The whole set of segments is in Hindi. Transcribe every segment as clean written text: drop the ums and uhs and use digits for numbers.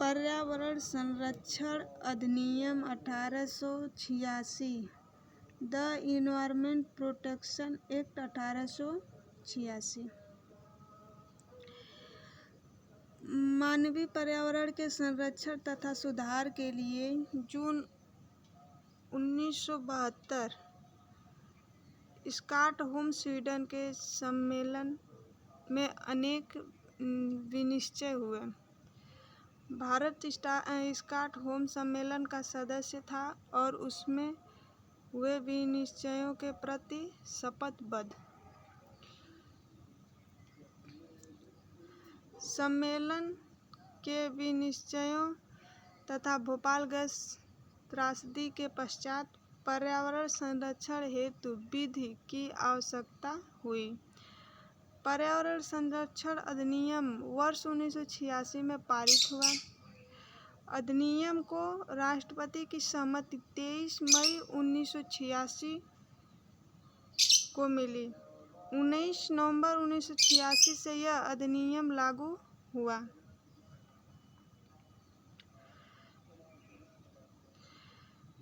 पर्यावरण संरक्षण अधिनियम 1886, द इन्वायरमेंट प्रोटेक्शन एक्ट 1886 मानवीय पर्यावरण के संरक्षण तथा सुधार के लिए जून 1972 स्टॉकहोम स्वीडन के सम्मेलन में अनेक विनिश्चय हुए। भारत स्टॉकहोम सम्मेलन का सदस्य था और उसमें हुए विनिश्चयों के प्रति शपथबद्ध। सम्मेलन के विनिश्चयों तथा भोपाल गैस त्रासदी के पश्चात पर्यावरण संरक्षण हेतु विधि की आवश्यकता हुई। पर्यावरण संरक्षण अधिनियम वर्ष 1986 में पारित हुआ। अधिनियम को राष्ट्रपति की सहमति 23 मई 1986 को मिली। 19 नवंबर 1986 से यह अधिनियम लागू हुआ।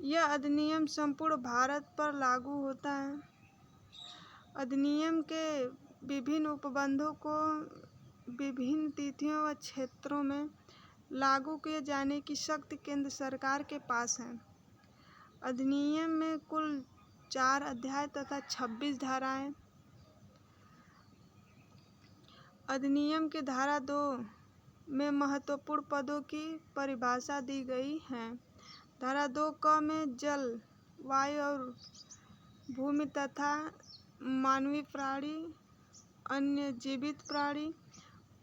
यह अधिनियम संपूर्ण भारत पर लागू होता है। अधिनियम के विभिन्न उपबंधों को विभिन्न तिथियों व क्षेत्रों में लागू किए जाने की शक्ति केंद्र सरकार के पास है। अधिनियम में कुल 4 अध्याय तथा 26 धाराएं। अधिनियम की धारा 2 में महत्वपूर्ण पदों की परिभाषा दी गई है। धारा 2 क में जल, वायु और भूमि तथा मानवीय प्राणी, अन्य जीवित प्राणी,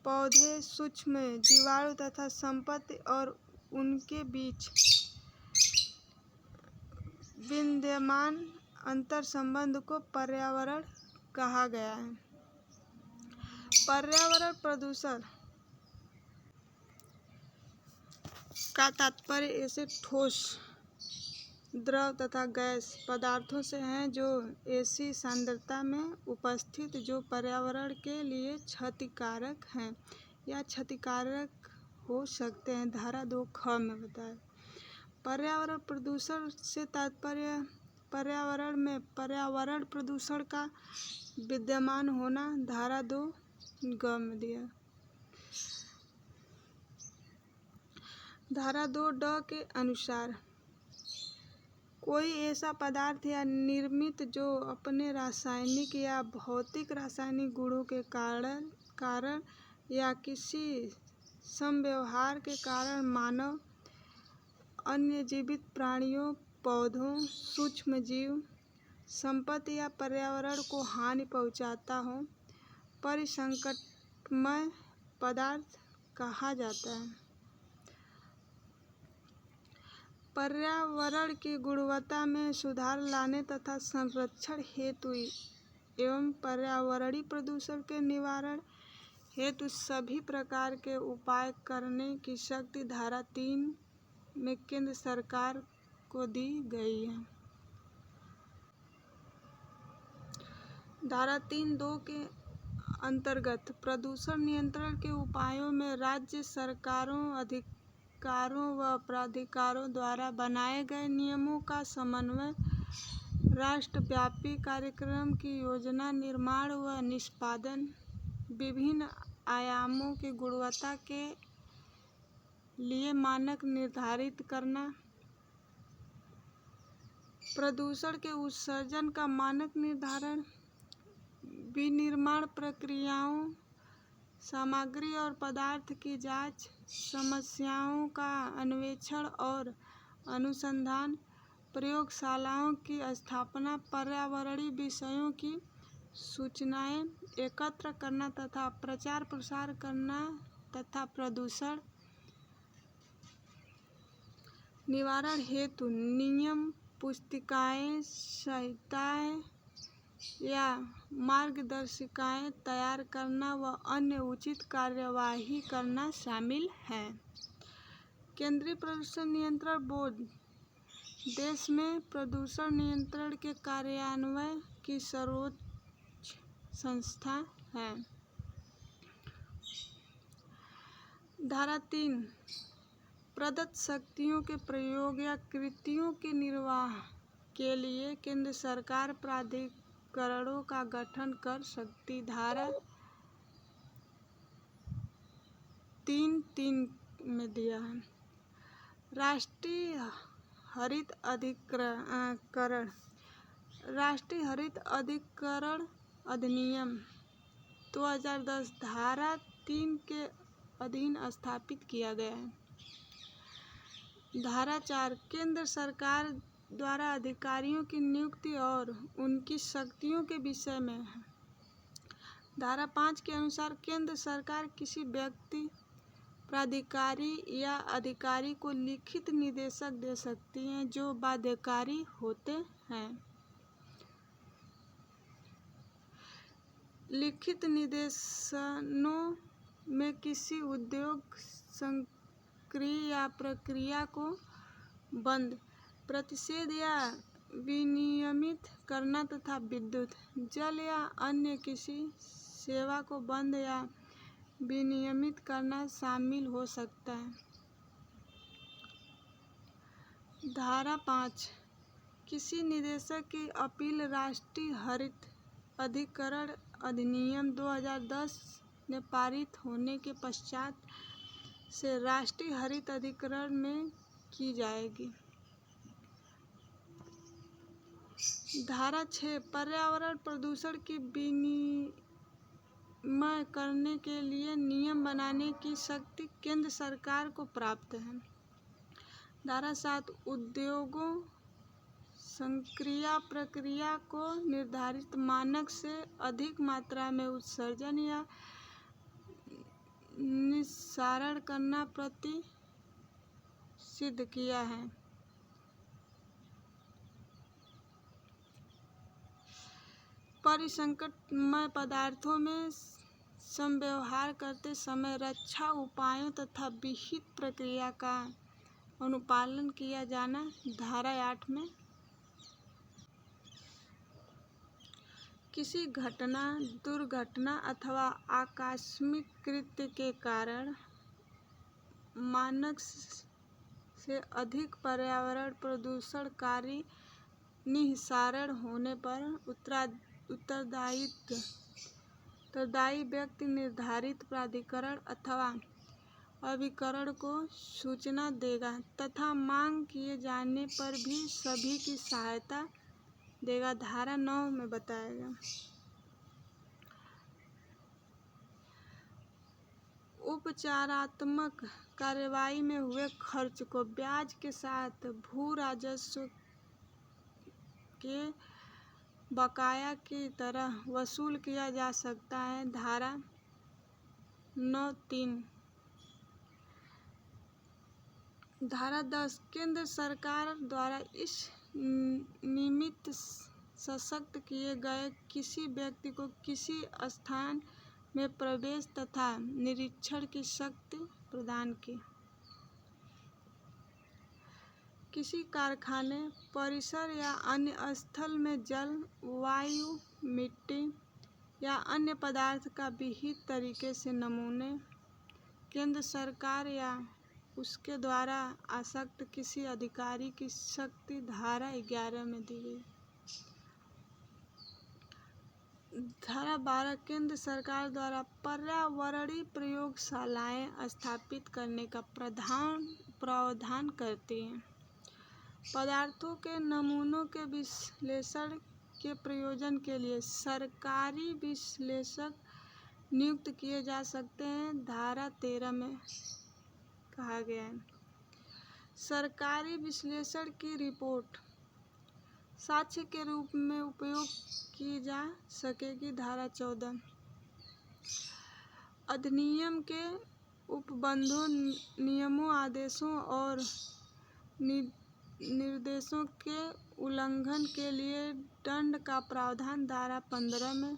पौधे, सूक्ष्म जीवाणु तथा संपत्ति और उनके बीच विद्यमान अंतर संबंध को पर्यावरण कहा गया है। पर्यावरण प्रदूषण का तात्पर्य ऐसे ठोस, द्रव तथा गैस पदार्थों से है जो ऐसी सांद्रता में उपस्थित जो पर्यावरण के लिए क्षतिकारक हैं या क्षतिकारक हो सकते हैं। धारा 2 ख में बताया। पर्यावरण प्रदूषण से तात्पर्य पर्यावरण में पर्यावरण प्रदूषण का विद्यमान होना। धारा 2 ग में दिया। धारा 2 ड के अनुसार कोई ऐसा पदार्थ या निर्मित जो अपने रासायनिक या भौतिक रासायनिक गुणों के कारण या किसी समव्यवहार के कारण मानव, अन्य जीवित प्राणियों, पौधों, सूक्ष्म जीव, संपत्ति या पर्यावरण को हानि पहुंचाता हो, परिसंकटमय पदार्थ कहा जाता है। पर्यावरण की गुणवत्ता में सुधार लाने तथा संरक्षण हेतु एवं पर्यावरणीय प्रदूषण के निवारण हेतु सभी प्रकार के उपाय करने की शक्ति धारा 3 में केंद्र सरकार को दी गई है। धारा 3(2) के अंतर्गत प्रदूषण नियंत्रण के उपायों में राज्य सरकारों, अधिकारों व प्राधिकारों द्वारा बनाए गए नियमों का समन्वय, राष्ट्रव्यापी कार्यक्रम की योजना निर्माण व निष्पादन, विभिन्न आयामों की गुणवत्ता के लिए मानक निर्धारित करना, प्रदूषण के उत्सर्जन का मानक निर्धारण, विनिर्माण प्रक्रियाओं, सामग्री और पदार्थ की जांच, समस्याओं का अन्वेषण और अनुसंधान, प्रयोगशालाओं की स्थापना, पर्यावरणीय विषयों की सूचनाएं एकत्र करना तथा प्रचार प्रसार करना तथा प्रदूषण निवारण हेतु नियम पुस्तिकाएं, संहिताएं या मार्गदर्शिकाएं तैयार करना व अन्य उचित कार्यवाही करना शामिल है। केंद्रीय प्रदूषण नियंत्रण बोर्ड देश में प्रदूषण नियंत्रण के कार्यान्वयन की सर्वोच्च संस्था है। धारा 3 प्रदत्त शक्तियों के प्रयोग या कृत्यों के निर्वाह के लिए केंद्र सरकार प्राधिकरणों का गठन कर सकती। धारा 3(3) में दिया है। राष्ट्रीय हरित अधिकरण अधिनियम 2010 धारा 3 के अधीन स्थापित किया गया है। धारा 4 केंद्र सरकार द्वारा अधिकारियों की नियुक्ति और उनकी शक्तियों के विषय में है। धारा 5 के अनुसार केंद्र सरकार किसी व्यक्ति, प्राधिकारी या अधिकारी को लिखित निर्देश दे सकती है जो बाध्यकारी होते हैं। लिखित निर्देशों में किसी उद्योग, संक्रिया या प्रक्रिया को बंद, प्रतिषेध या विनियमित करना तथा विद्युत, जल या अन्य किसी सेवा को बंद या विनियमित करना शामिल हो सकता है। धारा 5 किसी निदेशक की अपील राष्ट्रीय हरित अधिकरण अधिनियम 2010 ने पारित होने के पश्चात से राष्ट्रीय हरित अधिकरण में की जाएगी। धारा 6 पर्यावरण प्रदूषण की विनियमन करने के लिए नियम बनाने की शक्ति केंद्र सरकार को प्राप्त है। धारा 7 उद्योगों, संक्रिया प्रक्रिया को निर्धारित मानक से अधिक मात्रा में उत्सर्जन या निस्सारण करना प्रतिषिद्ध किया है। परिसंकटमय पदार्थों में समव्यवहार करते समय रक्षा उपायों तथा विहित प्रक्रिया का अनुपालन किया जाना। धारा 8 में किसी घटना, दुर्घटना अथवा आकस्मिक कृत्य के कारण मानक से अधिक पर्यावरण प्रदूषणकारी निस्सारण होने पर उत्तरदायी व्यक्ति निर्धारित प्राधिकरण अथवा अभिकरण को सूचना देगा तथा मांग किए जाने पर भी सभी की सहायता देगा। धारा 9 में बताया गया। उपचारात्मक कार्यवाही में हुए खर्च को ब्याज के साथ भू राजस्व के बकाया की तरह वसूल किया जा सकता है। धारा 9(3) धारा 10 केंद्र सरकार द्वारा इस निमित्त सशक्त किए गए किसी व्यक्ति को किसी स्थान में प्रवेश तथा निरीक्षण की शक्ति प्रदान की। किसी कारखाने, परिसर या अन्य स्थल में जल, वायु, मिट्टी या अन्य पदार्थ का विहित तरीके से नमूने केंद्र सरकार या उसके द्वारा आसक्त किसी अधिकारी की शक्ति धारा 11 में दी गई। धारा 12 केंद्र सरकार द्वारा पर्यावरणीय प्रयोगशालाएं स्थापित करने का प्रावधान करती है। पदार्थों के नमूनों के विश्लेषण के प्रयोजन के लिए सरकारी विश्लेषक नियुक्त किए जा सकते हैं। धारा 13 में कहा गया है सरकारी विश्लेषण की रिपोर्ट साक्ष्य के रूप में उपयोग की जा सकेगी। धारा 14 अधिनियम के उपबंधों, नियमों, आदेशों और निर्देशों के उल्लंघन के लिए दंड का प्रावधान। धारा 15 में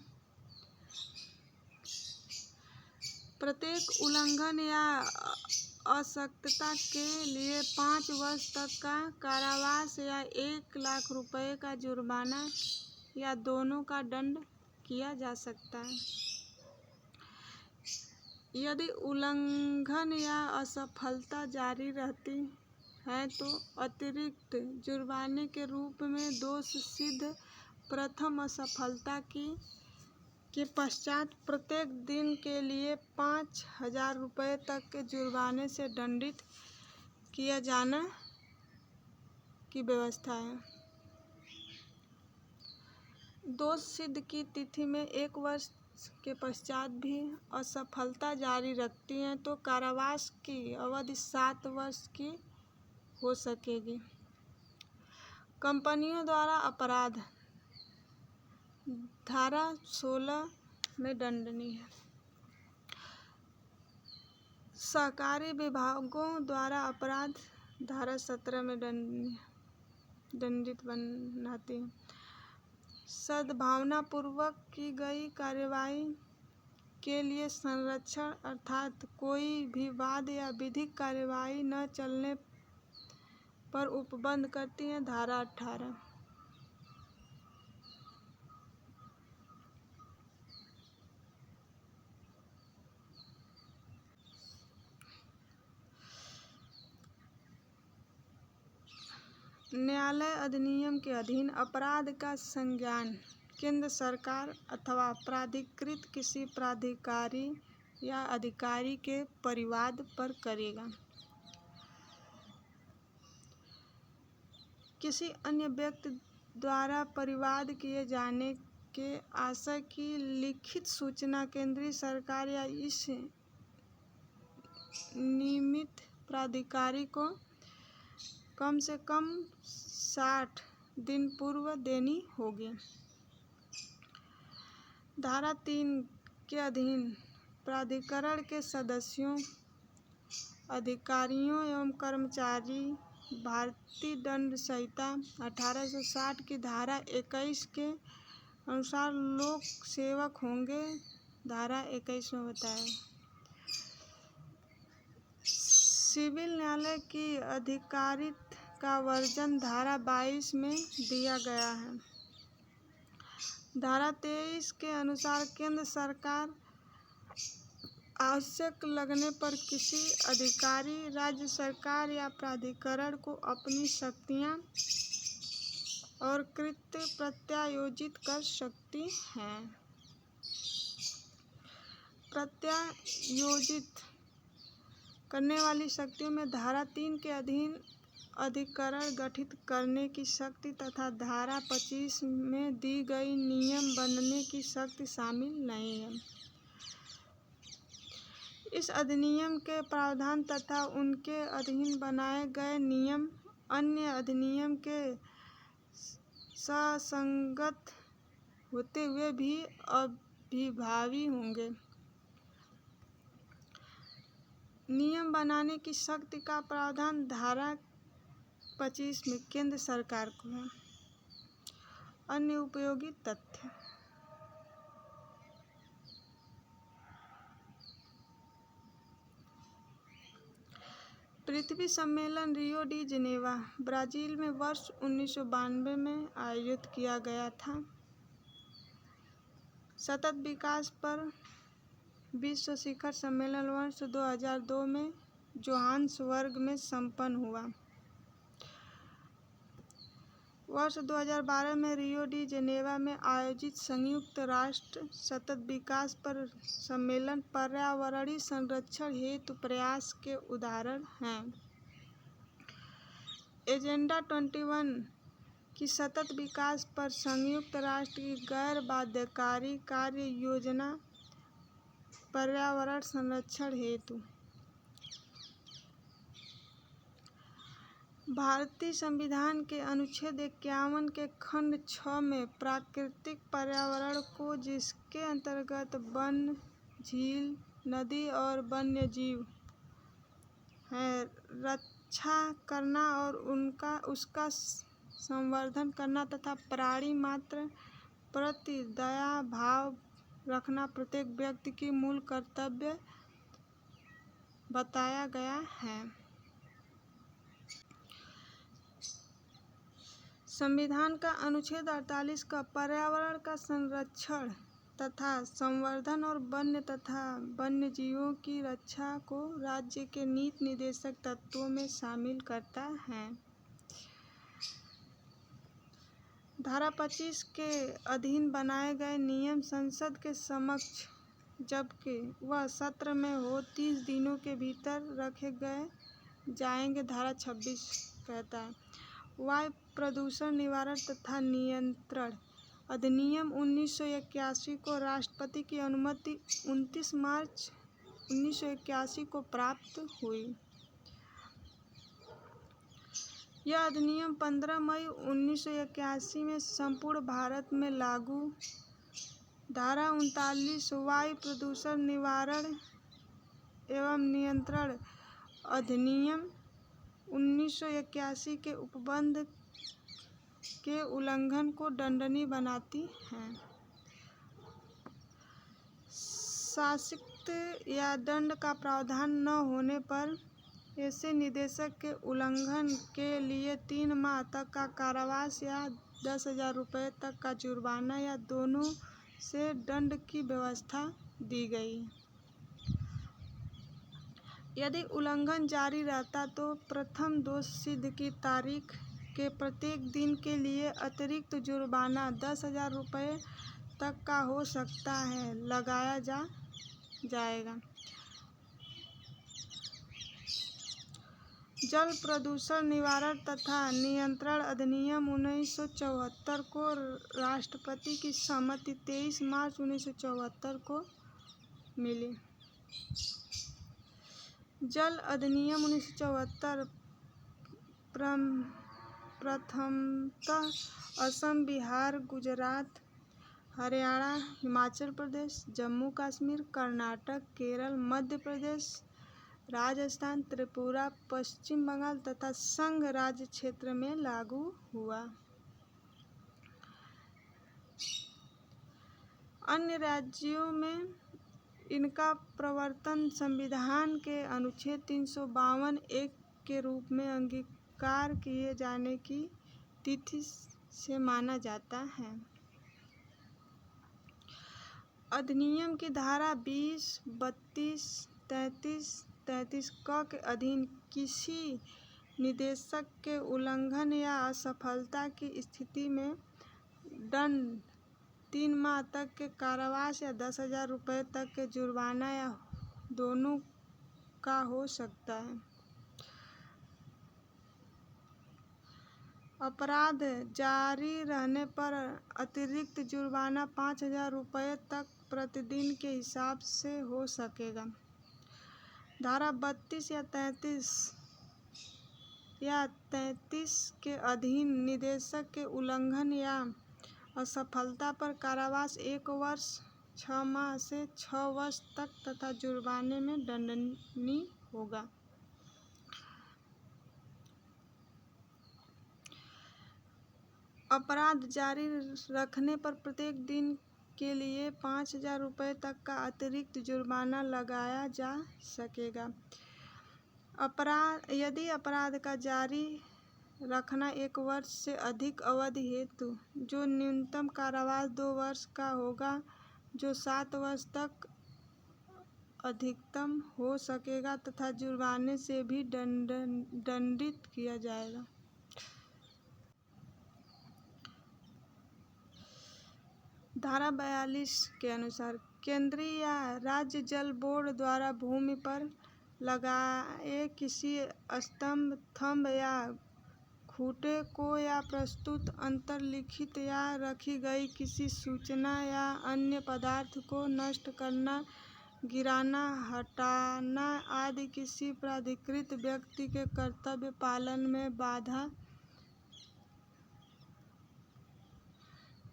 प्रत्येक उल्लंघन या असक्तता के लिए 5 वर्ष तक का कारावास या 1 लाख रुपए का जुर्माना या दोनों का दंड किया जा सकता है। यदि उल्लंघन या असफलता जारी रहती है तो अतिरिक्त जुर्माने के रूप में दोष सिद्ध प्रथम असफलता के पश्चात प्रत्येक दिन के लिए 5,000 रुपये तक के जुर्माने से दंडित किया जाना की व्यवस्था है। दोष सिद्ध की तिथि में 1 वर्ष के पश्चात भी असफलता जारी रखती है तो कारावास की अवधि 7 वर्ष की हो सकेगी। कंपनियों द्वारा अपराध धारा 16 में दंडनीय है। सहकारी विभागों द्वारा अपराध धारा 17 में दंडित बनाती है। सद्भावनापूर्वक की गई कार्यवाही के लिए संरक्षण अर्थात कोई भी वाद या विधिक कार्यवाही न चलने पर उपबंध करती है धारा 18। न्यायालय अधिनियम के अधीन अपराध का संज्ञान केंद्र सरकार अथवा प्राधिकृत किसी प्राधिकारी या अधिकारी के परिवाद पर करेगा। किसी अन्य व्यक्ति द्वारा परिवाद किए जाने के आशय की लिखित सूचना केंद्रीय सरकार या इस नियमित प्राधिकारी को कम से कम 60 दिन पूर्व देनी होगी। धारा 3 के अधीन प्राधिकरण के सदस्यों, अधिकारियों एवं कर्मचारी भारतीय दंड संहिता 1860 की धारा 21 के अनुसार लोक सेवक होंगे। धारा 21 में बताया। सिविल न्यायालय की अधिकारिता का वर्णन धारा 22 में दिया गया है। धारा 23 के अनुसार केंद्र सरकार आवश्यक लगने पर किसी अधिकारी, राज्य सरकार या प्राधिकरण को अपनी शक्तियां और कृत्य प्रत्यायोजित कर सकती है। प्रत्यायोजित करने वाली शक्तियों में धारा 3 के अधीन अधिकरण गठित करने की शक्ति तथा धारा 25 में दी गई नियम बनने की शक्ति शामिल नहीं है। इस अधिनियम के प्रावधान तथा उनके अधीन बनाए गए नियम अन्य अधिनियम के ससंगत होते हुए भी अभिभावी होंगे। नियम बनाने की शक्ति का प्रावधान धारा 25 में केंद्र सरकार को है। अन्य उपयोगी तथ्य। पृथ्वी सम्मेलन रियो डी जेनेवा, ब्राजील में वर्ष 1992 में आयोजित किया गया था। सतत विकास पर विश्व शिखर सम्मेलन वर्ष 2002 में जोहान्सबर्ग में संपन्न हुआ। वर्ष 2012 में रियो डी जेनेवा में आयोजित संयुक्त राष्ट्र सतत विकास पर सम्मेलन पर्यावरणीय संरक्षण हेतु प्रयास के उदाहरण हैं। एजेंडा 21 की सतत विकास पर संयुक्त राष्ट्र की गैर बाध्यकारी कार्य योजना पर्यावरण संरक्षण हेतु। भारतीय संविधान के अनुच्छेद 51 के खंड 6 में प्राकृतिक पर्यावरण को, जिसके अंतर्गत वन, झील, नदी और वन्य जीव है, रक्षा करना और उसका संवर्धन करना तथा प्राणी मात्र प्रति दया भाव रखना प्रत्येक व्यक्ति की मूल कर्तव्य बताया गया है। संविधान का अनुच्छेद 48 का पर्यावरण का संरक्षण तथा संवर्धन और वन्य तथा वन्यजीवों की रक्षा को राज्य के नीति निर्देशक तत्वों में शामिल करता है। धारा 25 के अधीन बनाए गए नियम संसद के समक्ष जबकि वह सत्र में हो 30 दिनों के भीतर रखे गए जाएंगे। धारा 26 कहता है वायु प्रदूषण निवारण तथा नियंत्रण अधिनियम 1981 को राष्ट्रपति की अनुमति 29 मार्च 1981 को प्राप्त हुई। यह अधिनियम 15 मई 1981 में संपूर्ण भारत में लागू। धारा 39 वायु प्रदूषण निवारण एवं नियंत्रण अधिनियम 1981 के उपबंध के उल्लंघन को दंडनीय बनाती है। शास्ति या दंड का प्रावधान न होने पर ऐसे निर्देशक के उल्लंघन के लिए 3 माह तक का कारावास या 10,000 रुपये तक का जुर्माना या दोनों से दंड की व्यवस्था दी गई। यदि उल्लंघन जारी रहता तो प्रथम दोष सिद्ध की तारीख के प्रत्येक दिन के लिए अतिरिक्त जुर्माना 10,000 रुपये तक का हो सकता है लगाया जाएगा। जल प्रदूषण निवारण तथा नियंत्रण अधिनियम 1974 को राष्ट्रपति की सहमति 23 मार्च 1974 को मिली। जल अधिनियम 1974 प्रथमतः असम, बिहार, गुजरात, हरियाणा, हिमाचल प्रदेश, जम्मू कश्मीर, कर्नाटक, केरल, मध्य प्रदेश, राजस्थान, त्रिपुरा, पश्चिम बंगाल तथा संघ राज्य क्षेत्र में लागू हुआ। अन्य राज्यों में इनका प्रवर्तन संविधान के अनुच्छेद 352(1) के रूप में अंगीकार किए जाने की तिथि से माना जाता है। अधिनियम की धारा 20, 32, 33 क के अधीन किसी निर्देशक के उल्लंघन या असफलता की स्थिति में दंड 3 माह तक के कारावास या 10,000 रुपये तक के जुर्माना या दोनों का हो सकता है। अपराध जारी रहने पर अतिरिक्त जुर्माना 5,000 रुपये तक प्रतिदिन के हिसाब से हो सकेगा। धारा 32 या 33 के अधीन निर्देशक के उल्लंघन या असफलता पर कारावास 1 वर्ष 6 माह से 6 वर्ष तक तथा जुर्माने में दंडनीय होगा। अपराध जारी रखने पर प्रत्येक दिन के लिए 5,000 रुपये तक का अतिरिक्त जुर्माना लगाया जा सकेगा। यदि अपराध का जारी रखना 1 वर्ष से अधिक अवधि हेतु जो न्यूनतम कारावास 2 वर्ष का होगा जो 7 वर्ष तक अधिकतम हो सकेगा तथा जुर्माने से भी दंडित किया जाएगा। धारा 42 के अनुसार केंद्रीय या राज्य जल बोर्ड द्वारा भूमि पर लगाए किसी स्तंभ, थंब या खूंटे को या प्रस्तुत अंतर्लिखित या रखी गई किसी सूचना या अन्य पदार्थ को नष्ट करना, गिराना, हटाना आदि किसी प्राधिकृत व्यक्ति के कर्तव्य पालन में बाधा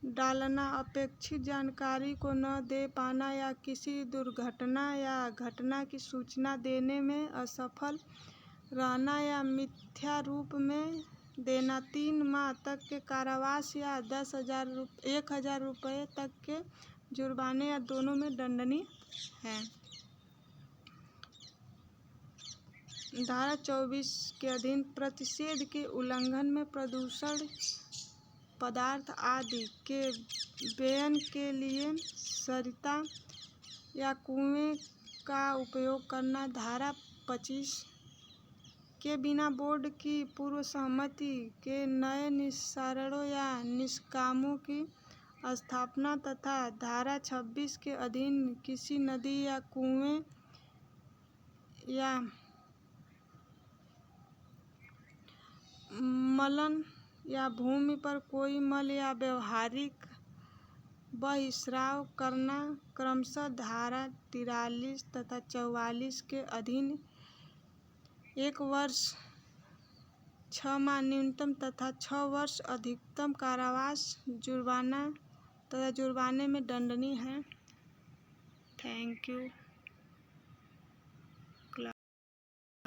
डालना, अपेक्षित जानकारी को न दे पाना या किसी दुर्घटना या घटना की सूचना देने में असफल रहना या मिथ्या रूप में देना 3 माह तक के कारावास या 1,000 रुपये तक के जुर्माने या दोनों में दंडनीय है। धारा 24 के अधीन प्रतिषेध के उल्लंघन में प्रदूषण पदार्थ आदि के बेन के लिए सरिता या कुएं का उपयोग करना। धारा 25 के बिना बोर्ड की पूर्व सहमति के नए निस्सारणों या निष्कामों की स्थापना तथा धारा 26 के अधीन किसी नदी या कुएं या मलन या भूमि पर कोई मल या व्यावहारिक बहिस्राव करना क्रमशः धारा 43 तथा 44 के अधीन 1 वर्ष 6 माह न्यूनतम तथा 6 वर्ष अधिकतम कारावास जुर्माना तथा जुर्माने में दंडनीय है। Thank you.